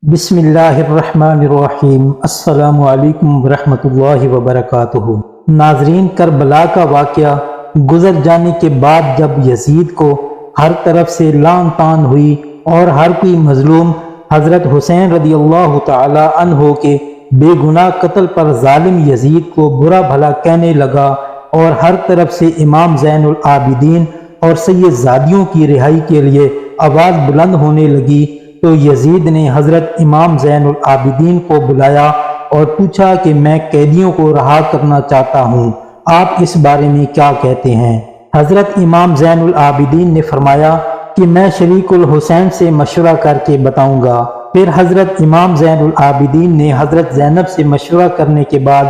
بسم اللہ الرحمن الرحیم۔ السلام علیکم ورحمۃ اللہ وبرکاتہ۔ ناظرین، کربلا کا واقعہ گزر جانے کے بعد جب یزید کو ہر طرف سے لعن طعن ہوئی اور ہر کوئی مظلوم حضرت حسین رضی اللہ تعالی عنہ کے بے گناہ قتل پر ظالم یزید کو برا بھلا کہنے لگا اور ہر طرف سے امام زین العابدین اور سید زادیوں کی رہائی کے لیے آواز بلند ہونے لگی، تو یزید نے حضرت امام زین العابدین کو بلایا اور پوچھا کہ میں قیدیوں کو رہا کرنا چاہتا ہوں، آپ اس بارے میں کیا کہتے ہیں؟ حضرت امام زین العابدین نے فرمایا کہ میں شریک الحسین سے مشورہ کر کے بتاؤں گا۔ پھر حضرت امام زین العابدین نے حضرت زینب سے مشورہ کرنے کے بعد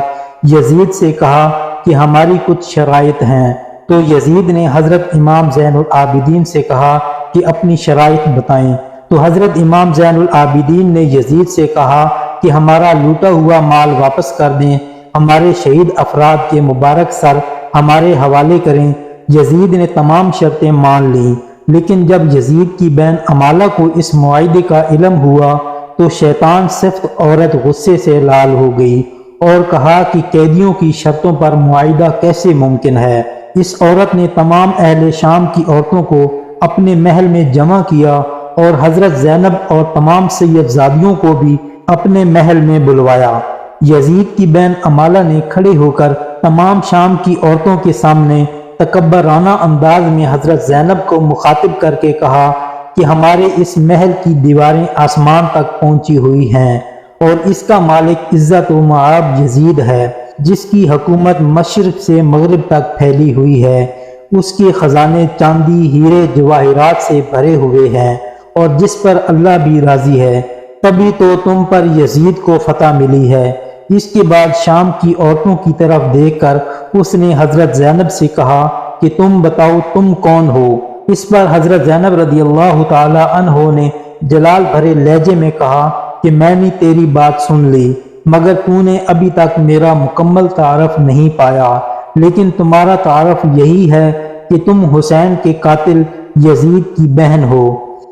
یزید سے کہا کہ ہماری کچھ شرائط ہیں، تو یزید نے حضرت امام زین العابدین سے کہا کہ اپنی شرائط بتائیں۔ تو حضرت امام زین العابدین نے یزید سے کہا کہ ہمارا لوٹا ہوا مال واپس کر دیں، ہمارے شہید افراد کے مبارک سر ہمارے حوالے کریں۔ یزید نے تمام شرطیں مان لیں، لیکن جب یزید کی بہن امالہ کو اس معاہدے کا علم ہوا تو شیطان صفت عورت غصے سے لال ہو گئی اور کہا کہ قیدیوں کی شرطوں پر معاہدہ کیسے ممکن ہے؟ اس عورت نے تمام اہل شام کی عورتوں کو اپنے محل میں جمع کیا اور حضرت زینب اور تمام سید زادیوں کو بھی اپنے محل میں بلوایا۔ یزید کی بہن امالہ نے کھڑے ہو کر تمام شام کی عورتوں کے سامنے تکبرانہ انداز میں حضرت زینب کو مخاطب کر کے کہا کہ ہمارے اس محل کی دیواریں آسمان تک پہنچی ہوئی ہیں اور اس کا مالک عزت و معاب یزید ہے، جس کی حکومت مشرق سے مغرب تک پھیلی ہوئی ہے، اس کے خزانے چاندی ہیرے جواہرات سے بھرے ہوئے ہیں اور جس پر اللہ بھی راضی ہے، تبھی تو تم پر یزید کو فتح ملی ہے۔ اس کے بعد شام کی عورتوں کی طرف دیکھ کر اس نے حضرت زینب سے کہا کہ تم بتاؤ تم کون ہو؟ اس پر حضرت زینب رضی اللہ تعالی عنہ نے جلال بھرے لہجے میں کہا کہ میں نے تیری بات سن لی، مگر تو نے ابھی تک میرا مکمل تعارف نہیں پایا، لیکن تمہارا تعارف یہی ہے کہ تم حسین کے قاتل یزید کی بہن ہو۔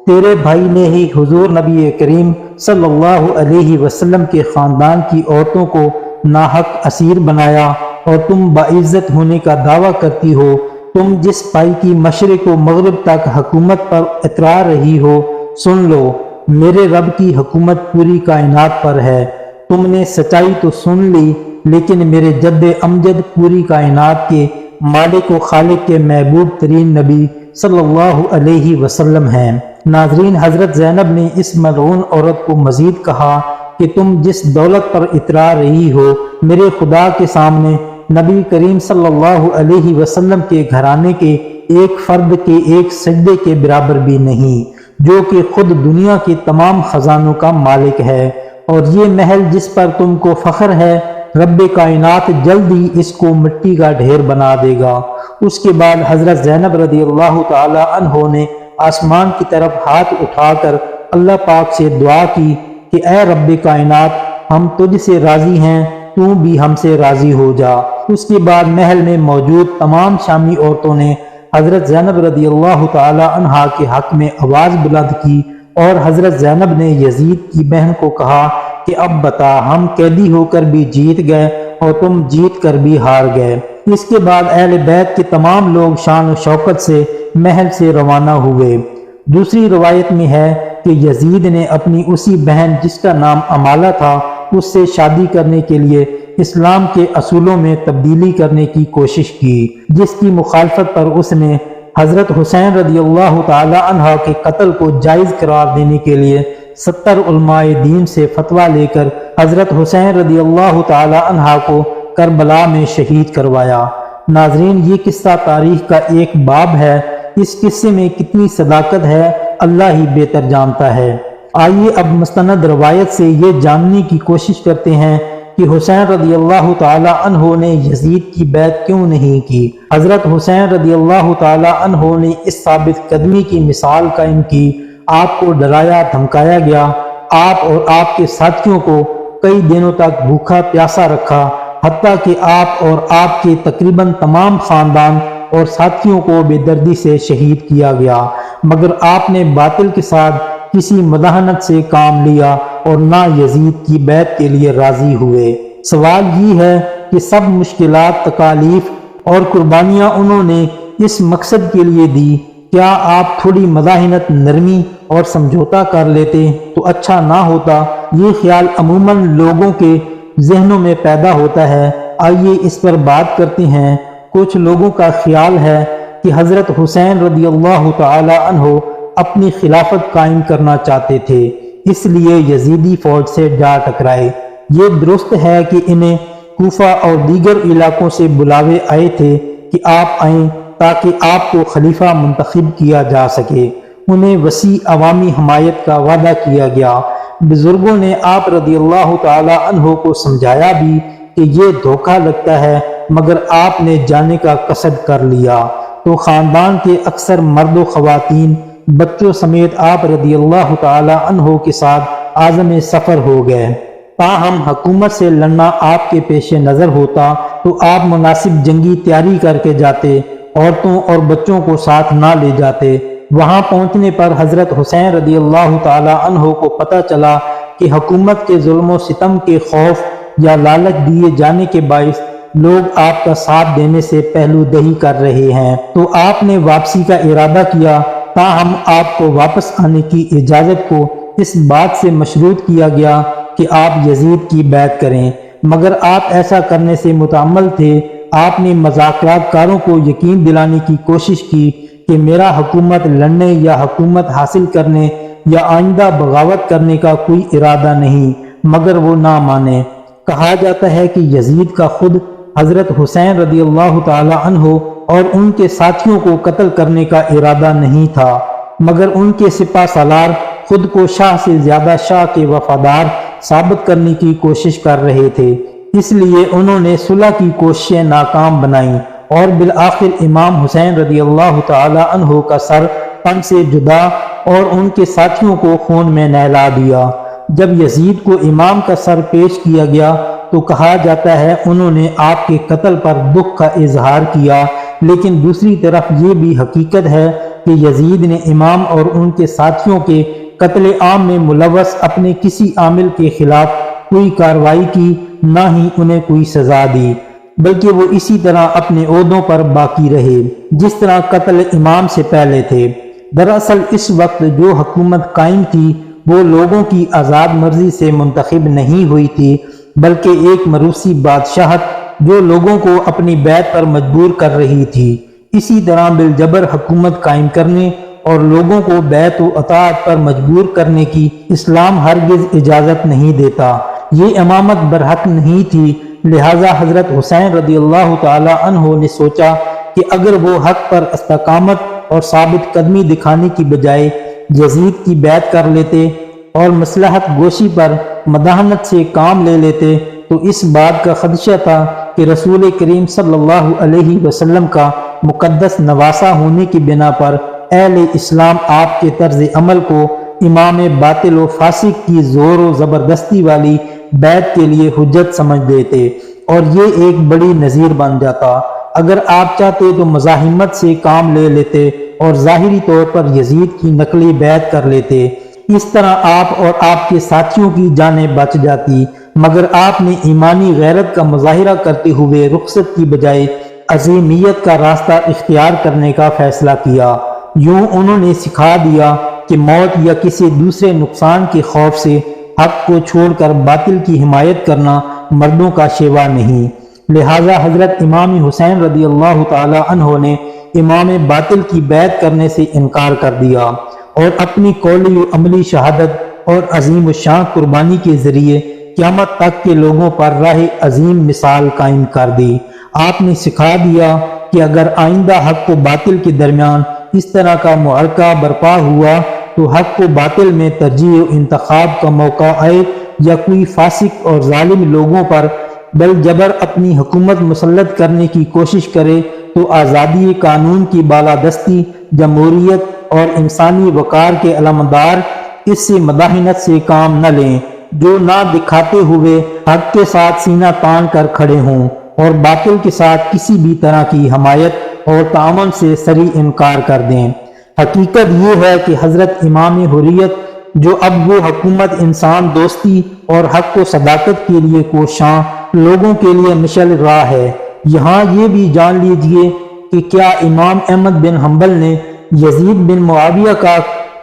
تیرے بھائی نے ہی حضور نبی کریم صلی اللہ علیہ وسلم کے خاندان کی عورتوں کو ناحق اسیر بنایا اور تم باعزت ہونے کا دعویٰ کرتی ہو۔ تم جس بھائی کی مشرق و مغرب تک حکومت پر اترا رہی ہو، سن لو، میرے رب کی حکومت پوری کائنات پر ہے۔ تم نے سچائی تو سن لی، لیکن میرے جد امجد پوری کائنات کے مالک و خالق کے محبوب ترین نبی صلی اللہ علیہ وسلم ہیں۔ ناظرین، حضرت زینب نے اس ملعون عورت کو مزید کہا کہ تم جس دولت پر اترا رہی ہو، میرے خدا کے سامنے نبی کریم صلی اللہ علیہ وسلم کے گھرانے کے ایک فرد کے ایک سجدے کے برابر بھی نہیں، جو کہ خود دنیا کے تمام خزانوں کا مالک ہے، اور یہ محل جس پر تم کو فخر ہے، رب کائنات جلد ہی اس کو مٹی کا ڈھیر بنا دے گا۔ اس کے بعد حضرت زینب رضی اللہ تعالی عنہ نے آسمان کی طرف ہاتھ اٹھا کر اللہ پاک سے دعا کی کہ اے رب کائنات، ہم تجھ سے راضی ہیں، تو بھی ہم سے راضی ہو جا۔ اس کے بعد محل میں موجود تمام شامی عورتوں نے حضرت زینب رضی اللہ تعالی عنہا کے حق میں آواز بلند کی اور حضرت زینب نے یزید کی بہن کو کہا کہ اب بتا، ہم قیدی ہو کر بھی جیت گئے اور تم جیت کر بھی ہار گئے۔ اس کے بعد اہل بیت کے تمام لوگ شان و شوکت سے محل سے روانہ ہوئے۔ دوسری روایت میں ہے کہ یزید نے اپنی اسی بہن جس کا نام امالہ تھا، اس سے شادی کرنے کے لیے اسلام کے اصولوں میں تبدیلی کرنے کی کوشش کی، جس کی مخالفت پر اس نے حضرت حسین رضی اللہ تعالی عنہ کے قتل کو جائز قرار دینے کے لیے 70 علماء دین سے فتویٰ لے کر حضرت حسین رضی اللہ تعالی عنہ کو کربلا میں شہید کروایا۔ ناظرین، یہ قصہ تاریخ کا ایک باب ہے، اس قصے میں کتنی صداقت ہے اللہ ہی بہتر جانتا ہے۔ آئیے اب مستند روایت سے یہ جاننے کی کوشش کرتے ہیں کہ حسین رضی اللہ تعالی عنہ نے یزید کی بیعت کیوں نہیں کی۔ حضرت حسین رضی اللہ تعالی عنہ نے اس ثابت قدمی کی مثال قائم کی، آپ کو ڈرایا دھمکایا گیا، آپ اور آپ کے ساتھیوں کو کئی دنوں تک بھوکا پیاسا رکھا، حتیٰ کہ آپ اور آپ کے تقریباً تمام خاندان اور ساتھیوں کو بے دردی سے شہید کیا گیا، مگر آپ نے باطل کے ساتھ کسی مداحنت سے کام لیا اور نہ یزید کی بیعت کے لیے راضی ہوئے۔ سوال یہ ہے کہ سب مشکلات، تکالیف اور قربانیاں انہوں نے اس مقصد کے لیے دی، کیا آپ تھوڑی مداحنت، نرمی اور سمجھوتا کر لیتے تو اچھا نہ ہوتا؟ یہ خیال عموماً لوگوں کے ذہنوں میں پیدا ہوتا ہے۔ آئیے اس پر بات کرتے ہیں۔ کچھ لوگوں کا خیال ہے کہ حضرت حسین رضی اللہ تعالی عنہ اپنی خلافت قائم کرنا چاہتے تھے، اس لیے یزیدی فوج سے جا ٹکرائے۔ یہ درست ہے کہ انہیں کوفہ اور دیگر علاقوں سے بلاوے آئے تھے کہ آپ آئیں تاکہ آپ کو خلیفہ منتخب کیا جا سکے۔ انہیں وسیع عوامی حمایت کا وعدہ کیا گیا۔ بزرگوں نے آپ رضی اللہ تعالی عنہ کو سمجھایا بھی کہ یہ دھوکہ لگتا ہے، مگر آپ نے جانے کا قصد کر لیا تو خاندان کے اکثر مرد و خواتین، بچوں سمیت آپ رضی اللہ تعالی عنہ کے ساتھ عازم سفر ہو گئے۔ تاہم حکومت سے لڑنا آپ کے پیش نظر ہوتا تو آپ مناسب جنگی تیاری کر کے جاتے، عورتوں اور بچوں کو ساتھ نہ لے جاتے۔ وہاں پہنچنے پر حضرت حسین رضی اللہ تعالی عنہ کو پتہ چلا کہ حکومت کے ظلم و ستم کے خوف یا لالچ دیے جانے کے باعث لوگ آپ کا ساتھ دینے سے پہلو دہی کر رہے ہیں، تو آپ نے واپسی کا ارادہ کیا۔ تاہم آپ کو واپس آنے کی اجازت کو اس بات سے مشروط کیا گیا کہ آپ یزید کی بیعت کریں، مگر آپ ایسا کرنے سے متعمل تھے۔ آپ نے مذاکرات کاروں کو یقین دلانے کی کوشش کی کہ میرا حکومت لڑنے یا حکومت حاصل کرنے یا آئندہ بغاوت کرنے کا کوئی ارادہ نہیں، مگر وہ نہ مانے۔ کہا جاتا ہے کہ یزید کا خود حضرت حسین رضی اللہ تعالی عنہ اور ان کے ساتھیوں کو قتل کرنے کا ارادہ نہیں تھا، مگر ان کے سپہ سالار خود کو شاہ سے زیادہ شاہ کے وفادار ثابت کرنے کی کوشش کر رہے تھے، اس لیے انہوں نے صلح کی کوششیں ناکام بنائیں اور بالآخر امام حسین رضی اللہ تعالی عنہ کا سر تن سے جدا اور ان کے ساتھیوں کو خون میں نہلا دیا۔ جب یزید کو امام کا سر پیش کیا گیا تو کہا جاتا ہے انہوں نے آپ کے قتل پر دکھ کا اظہار کیا، لیکن دوسری طرف یہ بھی حقیقت ہے کہ یزید نے امام اور ان کے ساتھیوں کے قتل عام میں ملوث اپنے کسی عامل کے خلاف کوئی کارروائی کی، نہ ہی انہیں کوئی سزا دی، بلکہ وہ اسی طرح اپنے عہدوں پر باقی رہے جس طرح قتل امام سے پہلے تھے۔ دراصل اس وقت جو حکومت قائم تھی وہ لوگوں کی آزاد مرضی سے منتخب نہیں ہوئی تھی، بلکہ ایک مروثی بادشاہت جو لوگوں کو اپنی بیعت پر مجبور کر رہی تھی۔ اسی طرح بالجبر حکومت قائم کرنے اور لوگوں کو بیعت و اطاعت پر مجبور کرنے کی اسلام ہرگز اجازت نہیں دیتا۔ یہ امامت برحق نہیں تھی، لہذا حضرت حسین رضی اللہ تعالی عنہ نے سوچا کہ اگر وہ حق پر استقامت اور ثابت قدمی دکھانے کی بجائے یزید کی بیعت کر لیتے اور مصلحت گوشی پر مداحنت سے کام لے لیتے تو اس بات کا خدشہ تھا کہ رسول کریم صلی اللہ علیہ وسلم کا مقدس نواسہ ہونے کی بنا پر اہل اسلام آپ کے طرز عمل کو امام باطل و فاسق کی زور و زبردستی والی بیعت کے لیے حجت سمجھ لیتے اور یہ ایک بڑی نذیر بن جاتا۔ اگر آپ چاہتے تو مزاحمت سے کام لے لیتے اور ظاہری طور پر یزید کی نقلی بیعت کر لیتے، اس طرح آپ اور آپ کے ساتھیوں کی جانیں بچ جاتی، مگر آپ نے ایمانی غیرت کا مظاہرہ کرتے ہوئے رخصت کی بجائے عظیمیت کا راستہ اختیار کرنے کا فیصلہ کیا۔ یوں انہوں نے سکھا دیا کہ موت یا کسی دوسرے نقصان کے خوف سے حق کو چھوڑ کر باطل کی حمایت کرنا مردوں کا شیوا نہیں۔ لہذا حضرت امام حسین رضی اللہ تعالی عنہ نے امام باطل کی بیعت کرنے سے انکار کر دیا اور اپنی قولی و عملی شہادت اور عظیم الشان قربانی کے ذریعے قیامت تک کے لوگوں پر راہ عظیم مثال قائم کر دی۔ آپ نے سکھا دیا کہ اگر آئندہ حق و باطل کے درمیان اس طرح کا معرکہ برپا ہوا تو حق و باطل میں ترجیح و انتخاب کا موقع آئے یا کوئی فاسق اور ظالم لوگوں پر بل جبر اپنی حکومت مسلط کرنے کی کوشش کرے تو آزادی قانون کی بالادستی، جمہوریت اور انسانی وقار کے علمدار اس سے مداحنت سے کام نہ لیں، جو نہ دکھاتے ہوئے حق کے ساتھ سینہ تان کر کھڑے ہوں اور باطل کے ساتھ کسی بھی طرح کی حمایت اور تعاون سے صریح انکار کر دیں۔ حقیقت یہ ہے کہ حضرت امام حریت جو اب وہ حکومت انسان دوستی اور حق و صداقت کے لیے کوشاں لوگوں کے لیے مشعل راہ ہے۔ یہاں یہ بھی جان لیجئے کہ کیا امام احمد بن حنبل نے یزید بن معاویہ کا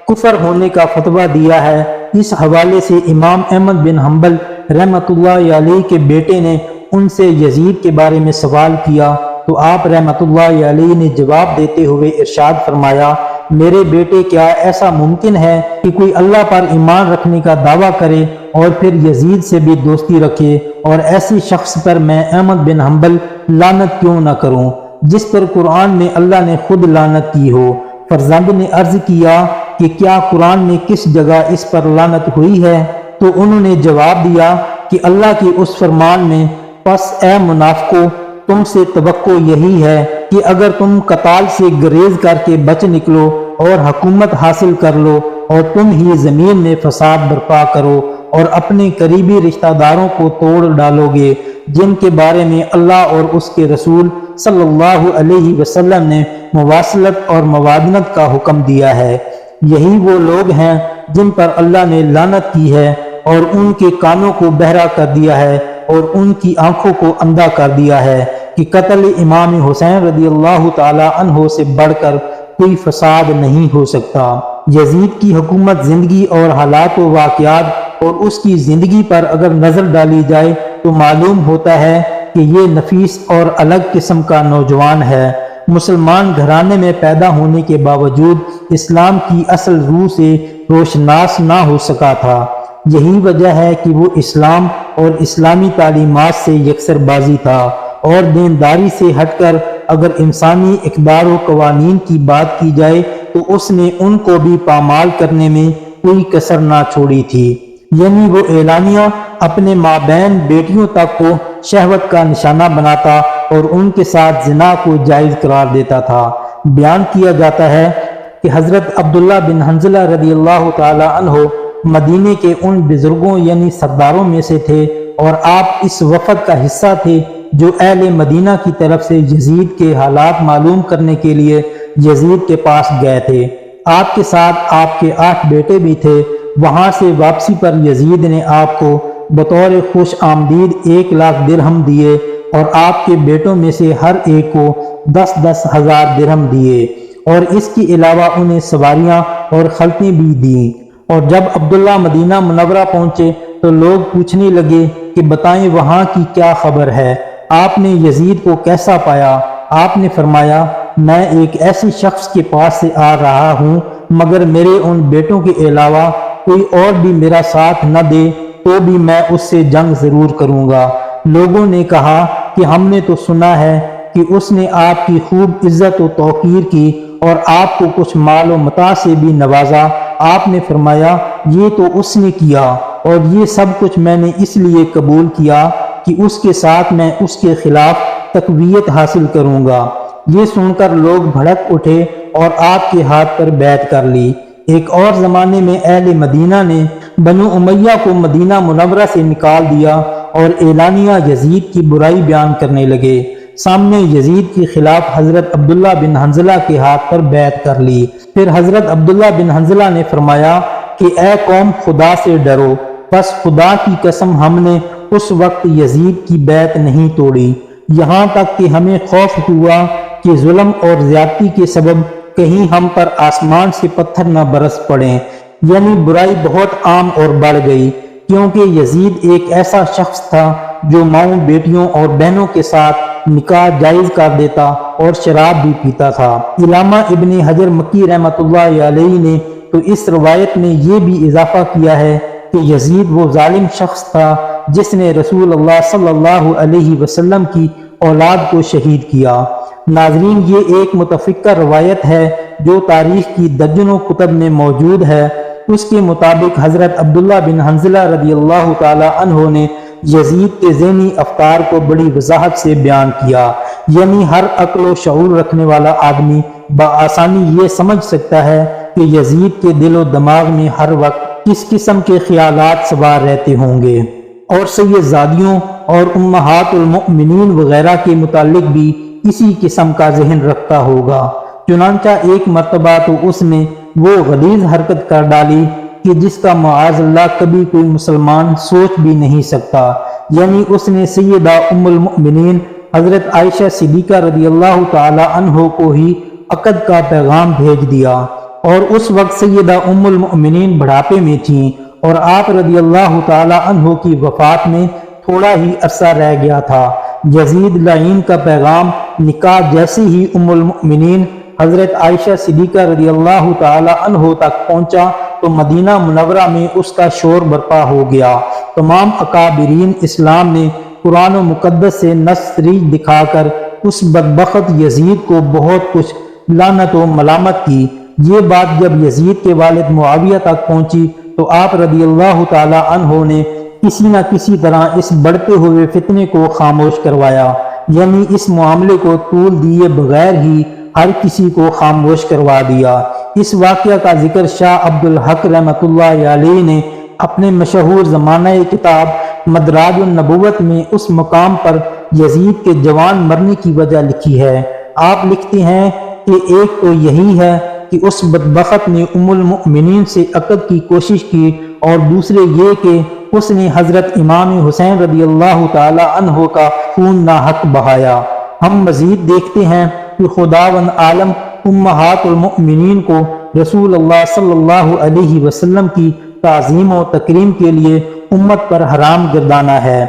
کفر ہونے کا فتویٰ دیا ہے؟ اس حوالے سے امام احمد بن حنبل رحمۃ اللہ علیہ کے بیٹے نے ان سے یزید کے بارے میں سوال کیا تو آپ رحمۃ اللہ علیہ نے جواب دیتے ہوئے ارشاد فرمایا، میرے بیٹے کیا ایسا ممکن ہے کہ کوئی اللہ پر ایمان رکھنے کا دعویٰ کرے اور پھر یزید سے بھی دوستی رکھے، اور ایسی شخص پر میں احمد بن حنبل لعنت کیوں نہ کروں جس پر قرآن میں اللہ نے خود لعنت کی ہو؟ فرزند نے عرض کیا کہ کیا قرآن میں کس جگہ اس پر لعنت ہوئی ہے؟ تو انہوں نے جواب دیا کہ اللہ کے اس فرمان میں، پس اے منافقو تم سے توقع یہی ہے کہ اگر تم قتال سے گریز کر کے بچ نکلو اور حکومت حاصل کر لو اور تم ہی زمین میں فساد برپا کرو اور اپنے قریبی رشتہ داروں کو توڑ ڈالو گے جن کے بارے میں اللہ اور اس کے رسول صلی اللہ علیہ وسلم نے مواصلت اور موادنت کا حکم دیا ہے، یہی وہ لوگ ہیں جن پر اللہ نے لعنت کی ہے اور ان کے کانوں کو بہرا کر دیا ہے اور ان کی آنکھوں کو اندھا کر دیا ہے کہ قتل امام حسین رضی اللہ تعالی عنہ سے بڑھ کر کوئی فساد نہیں ہو سکتا۔ یزید کی حکومت زندگی اور حالات و واقعات اور اس کی زندگی پر اگر نظر ڈالی جائے تو معلوم ہوتا ہے کہ یہ نفیس اور الگ قسم کا نوجوان ہے۔ مسلمان گھرانے میں پیدا ہونے کے باوجود اسلام کی اصل روح سے روشناس نہ ہو سکا تھا۔ یہی وجہ ہے کہ وہ اسلام اور اسلامی تعلیمات سے یکسر بازی تھا اور دینداری سے ہٹ کر اگر انسانی اقدار و قوانین کی بات کی جائے تو اس نے ان کو بھی پامال کرنے میں کوئی کسر نہ چھوڑی تھی، یعنی وہ اعلانیہ اپنے مابین بیٹیوں تک کو شہوت کا نشانہ بناتا اور ان کے ساتھ زنا کو جائز قرار دیتا تھا۔ بیان کیا جاتا ہے کہ حضرت عبداللہ بن حنظلہ رضی اللہ تعالی عنہ مدینے کے ان بزرگوں یعنی سرداروں میں سے تھے اور آپ اس وفد کا حصہ تھے جو اہل مدینہ کی طرف سے یزید کے حالات معلوم کرنے کے لیے یزید کے پاس گئے تھے۔ آپ کے ساتھ آپ کے 8 بیٹے بھی تھے۔ وہاں سے واپسی پر یزید نے آپ کو بطور خوش آمدید 1 لاکھ درہم دیے اور آپ کے بیٹوں میں سے ہر ایک کو 10 ہزار درہم دیے اور اس کے علاوہ انہیں سواریاں اور خلطیں بھی دیں۔ اور جب عبداللہ مدینہ منورہ پہنچے تو لوگ پوچھنے لگے کہ بتائیں وہاں کی کیا خبر ہے، آپ نے یزید کو کیسا پایا؟ آپ نے فرمایا، میں ایک ایسے شخص کے پاس سے آ رہا ہوں مگر میرے ان بیٹوں کے علاوہ کوئی اور بھی میرا ساتھ نہ دے تو بھی میں اس سے جنگ ضرور کروں گا۔ لوگوں نے کہا کہ ہم نے تو سنا ہے کہ اس نے آپ کی خوب عزت و توقیر کی اور آپ کو کچھ مال و متاع سے بھی نوازا۔ آپ نے فرمایا، یہ تو اس نے کیا اور یہ سب کچھ میں نے اس لیے قبول کیا کہ اس کے ساتھ میں اس کے خلاف تقویت حاصل کروں گا۔ یہ سن کر لوگ بھڑک اٹھے اور آپ کے ہاتھ پر بیعت کر لی۔ ایک اور زمانے میں اہل مدینہ نے بنو امیہ کو مدینہ منورہ سے نکال دیا اور اعلانیہ یزید کی برائی بیان کرنے لگے۔ سامنے یزید کے خلاف حضرت عبداللہ بن حنظلہ کے ہاتھ پر بیعت کر لی۔ پھر حضرت عبداللہ بن حنظلہ نے فرمایا کہ اے قوم خدا سے ڈرو، پس خدا کی قسم ہم نے اس وقت یزید کی بیعت نہیں توڑی، یہاں تک کہ ہمیں خوف ہوا کہ ظلم اور زیادتی کے سبب کہیں ہم پر آسمان سے پتھر نہ برس پڑیں۔ یعنی برائی بہت عام اور بڑھ گئی کیونکہ یزید ایک ایسا شخص تھا جو ماؤں بیٹیوں اور بہنوں کے ساتھ نکاح جائز کر دیتا اور شراب بھی پیتا تھا۔ علامہ ابن حجر مکی رحمۃ اللہ علیہ نے تو اس روایت میں یہ بھی اضافہ کیا ہے کہ یزید وہ ظالم شخص تھا جس نے رسول اللہ صلی اللہ علیہ وسلم کی اولاد کو شہید کیا۔ ناظرین، یہ ایک متفقہ روایت ہے جو تاریخ کی درجنوں کتب میں موجود ہے۔ اس کے مطابق حضرت عبداللہ بن حنظلہ رضی اللہ تعالی عنہ نے یزید کے ذہنی افکار کو بڑی وضاحت سے بیان کیا، یعنی ہر عقل و شعور رکھنے والا آدمی بآسانی یہ سمجھ سکتا ہے کہ یزید کے دل و دماغ میں ہر وقت کس قسم کے خیالات سوار رہتے ہوں گے، اور سیدزادیوں اور امہات المؤمنین وغیرہ کے متعلق بھی اسی قسم کا ذہن رکھتا ہوگا۔ چنانچہ ایک مرتبہ تو اس نے وہ غلیظ حرکت کر ڈالی کہ جس کا معاذ اللہ کبھی کوئی مسلمان سوچ بھی نہیں سکتا، یعنی اس نے سیدہ ام المؤمنین حضرت عائشہ صدیقہ رضی اللہ تعالی عنہ کو ہی عقد کا پیغام بھیج دیا، اور اس وقت سیدہ ام المؤمنین بڑھاپے میں تھیں اور آپ رضی اللہ تعالی عنہ کی وفات میں تھوڑا ہی عرصہ رہ گیا تھا۔ یزید لعین کا پیغام نکاح جیسے ہی ام المؤمنین حضرت عائشہ صدیقہ رضی اللہ تعالی عنہ تک پہنچا تو مدینہ منورہ میں اس کا شور برپا ہو گیا۔ تمام اکابرین اسلام نے قرآن و مقدس سے نصریح دکھا کر اس بدبخت یزید کو بہت کچھ لعنت و ملامت کی۔ یہ بات جب یزید کے والد معاویہ تک پہنچی تو آپ رضی اللہ تعالی عنہ نے کسی نہ کسی طرح اس بڑھتے ہوئے فتنے کو خاموش کروایا، یعنی اس معاملے کو طول دیے بغیر ہی ہر کسی کو خاموش کروا دیا۔ اس واقعہ کا ذکر شاہ عبد الحق رحمۃ اللہ علیہ نے اپنے مشہور زمانہ کتاب مدراج النبوت میں اس مقام پر یزید کے جوان مرنے کی وجہ لکھی ہے۔ آپ لکھتے ہیں کہ ایک تو یہی ہے کہ اس بدبخت نے ام المؤمنین سے عقد کی کوشش کی، اور دوسرے یہ کہ اس نے حضرت امام حسین رضی اللہ تعالی عنہ کا خون ناحق بہایا۔ ہم مزید دیکھتے ہیں کہ خداوند عالم امہات المؤمنین کو رسول اللہ صلی اللہ علیہ وسلم کی تعظیم و تکریم کے لیے امت پر حرام گردانا ہے،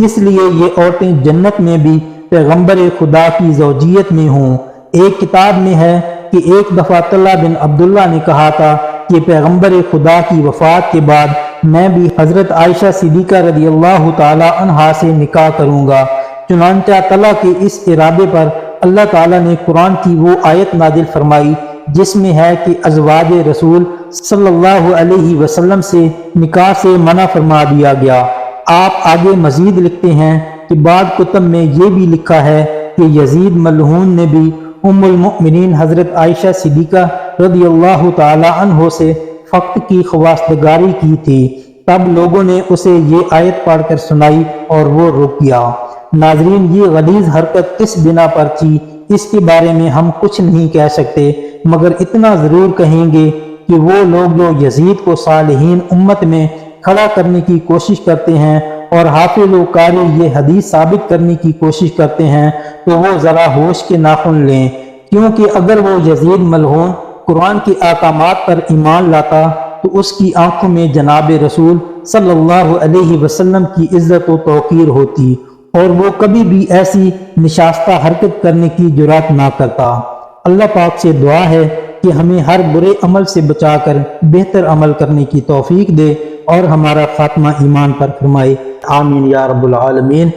اس لیے یہ عورتیں جنت میں بھی پیغمبر خدا کی زوجیت میں ہوں۔ ایک کتاب میں ہے کہ ایک دفعہ طلحہ بن عبداللہ نے کہا تھا کہ پیغمبر خدا کی وفات کے بعد میں بھی حضرت عائشہ صدیقہ رضی اللہ تعالی عنہا سے نکاح کروں گا۔ چنانچہ طلحہ کے اس ارادے پر اللہ تعالیٰ نے قرآن کی وہ آیت نازل فرمائی جس میں ہے کہ ازواج رسول صلی اللہ علیہ وسلم سے نکاح سے منع فرما دیا گیا۔ آپ آگے مزید لکھتے ہیں کہ بعض کتب میں یہ بھی لکھا ہے کہ یزید ملعون نے بھی ام المؤمنین حضرت عائشہ صدیقہ رضی اللہ تعالی عنہ سے فقط کی خواستگاری کی تھی۔ تب لوگوں نے اسے یہ آیت پڑھ کر سنائی اور وہ رک گیا۔ ناظرین، یہ غلیظ حرکت کس بنا پر تھی اس کے بارے میں ہم کچھ نہیں کہہ سکتے، مگر اتنا ضرور کہیں گے کہ وہ لوگ جو یزید کو صالحین امت میں کھڑا کرنے کی کوشش کرتے ہیں اور حافظ و قاری یہ حدیث ثابت کرنے کی کوشش کرتے ہیں تو وہ ذرا ہوش کے ناخن لیں، کیونکہ اگر وہ یزید ملعون قرآن کے احکامات پر ایمان لاتا تو اس کی آنکھوں میں جناب رسول صلی اللہ علیہ وسلم کی عزت و توقیر ہوتی، اور وہ کبھی بھی ایسی نشاستہ حرکت کرنے کی جرات نہ کرتا۔ اللہ پاک سے دعا ہے کہ ہمیں ہر برے عمل سے بچا کر بہتر عمل کرنے کی توفیق دے اور ہمارا خاتمہ ایمان پر فرمائے، آمین یا رب العالمین۔